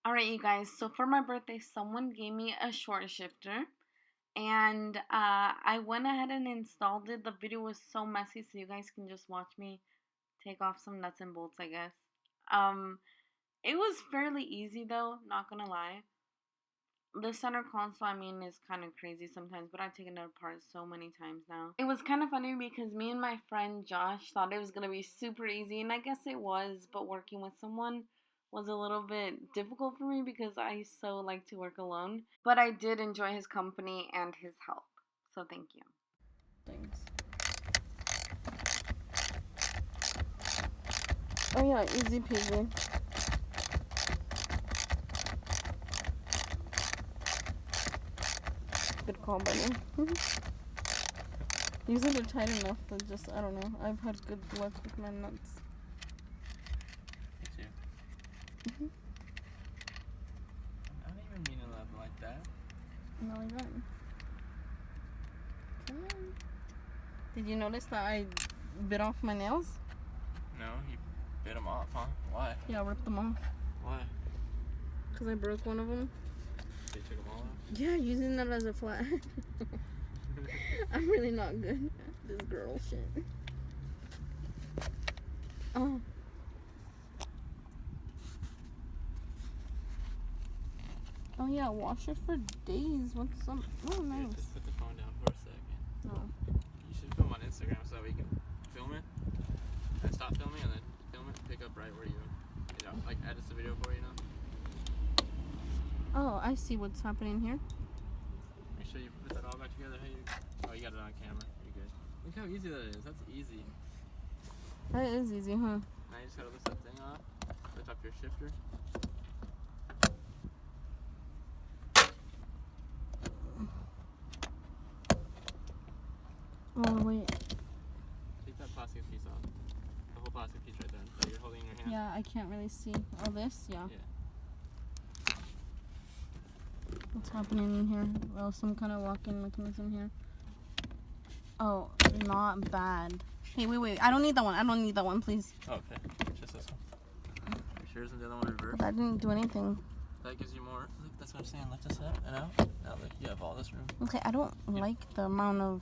Alright, you guys, so for my birthday, someone gave me a short shifter, and I went ahead and installed it. The video was so messy, so you guys can just watch me take off some nuts and bolts, I guess. Um, it was fairly easy though, not gonna lie. The center console, I mean, is kind of crazy sometimes, but I've taken it apart so many times now. It was kind of funny because me and my friend Josh thought it was gonna be super easy, and I guess it was, but working with someone was a little bit difficult for me because I so like to work alone. But I did enjoy his company and his help, so thank you. Thanks. Oh yeah, easy peasy. Good call, buddy. Usually they're tight enough, but just, I don't know. I've had good luck with my nuts. Me too. I don't even mean to love like that. No, I don't. Come on. Did you notice that I bit off my nails? No, you bit them off, huh? Why? Yeah, I ripped them off. Why? Because I broke one of them. They took them all off? Yeah, using that as a flat. I'm really not good at this girl shit. Oh. Oh yeah, wash it for days. What's some? Oh, nice. Here, just put the phone down for a second. No. You should film on Instagram so that we can film it and stop filming and then film it and pick up right where you know, like edit the video for you, Oh, I see what's happening here. Make sure you put that all back together. Hey, oh, you got it on camera. You're good. Look how easy that is. That's easy. That is easy, huh? Now you just gotta lift that thing off. Lift up your shifter. Oh, wait. Take that plastic piece off. The whole plastic piece right there that you're holding in your hand. Yeah, I can't really see. Oh, this? Yeah. Yeah. What's happening in here? Well, some kind of lock-in mechanism here. Oh, not bad. Hey, wait. I don't need that one. I don't need that one, please. Oh, okay. Just this one. You sure isn't the other one reversed? That didn't do anything. That gives you more. Look, that's what I'm saying. Lift this up and out. Now look, you have all this room. Okay, I don't like the amount of...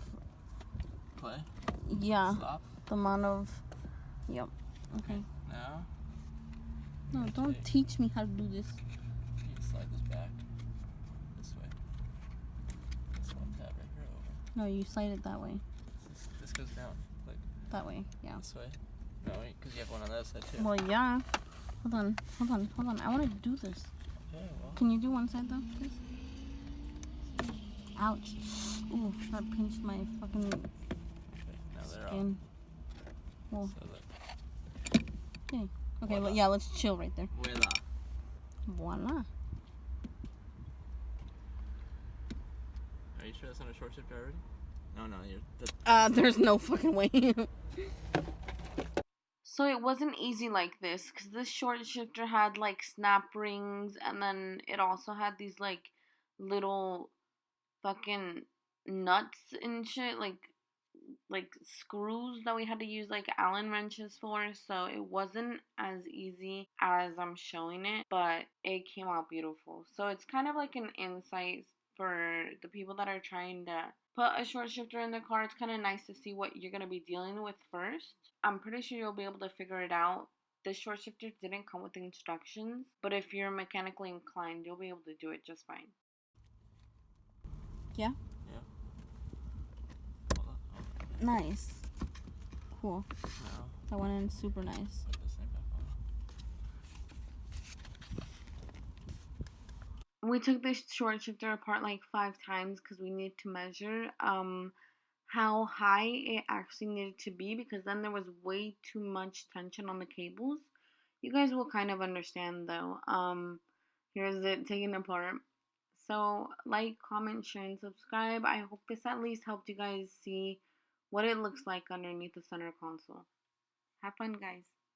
Play. Yeah. Stop. The amount of... Yep. Okay. Now. No, don't teach me how to do this. You can slide this back. This way. This one tab right here over. No, you slide it that way. This goes down. Like. That way, yeah. This way. No, wait, because you have one on the other side too. Well, yeah. Hold on. I want to do this. Okay, well. Can you do one side though, please? Ouch. Ooh, that pinched my fucking Now they're skin. Well, So look. okay. Okay, Voila. well, yeah, let's chill right there. Voila. Voila. Are you sure that's not a short shifter already? No, you're. There's no fucking way. So it wasn't easy like this, because this short shifter had like snap rings, and then it also had these like little fucking nuts and shit, like screws that we had to use like Allen wrenches for. So it wasn't as easy as I'm showing it, but it came out beautiful. So it's kind of like an insight for the people that are trying to put a short shifter in their car. It's kind of nice to see what you're going to be dealing with first. I'm pretty sure you'll be able to figure it out. The short shifter didn't come with instructions, but if you're mechanically inclined, you'll be able to do it just fine. Yeah? Yeah. Hold on. Oh, Nice. Cool. no. That went in super nice. Put this thing back on. We took this short shifter apart like 5 times because we needed to measure how high it actually needed to be, because then there was way too much tension on the cables. You guys will kind of understand though. Here's it taken apart. So like, comment, share, and subscribe. I hope this at least helped you guys see what it looks like underneath the center console. Have fun, guys.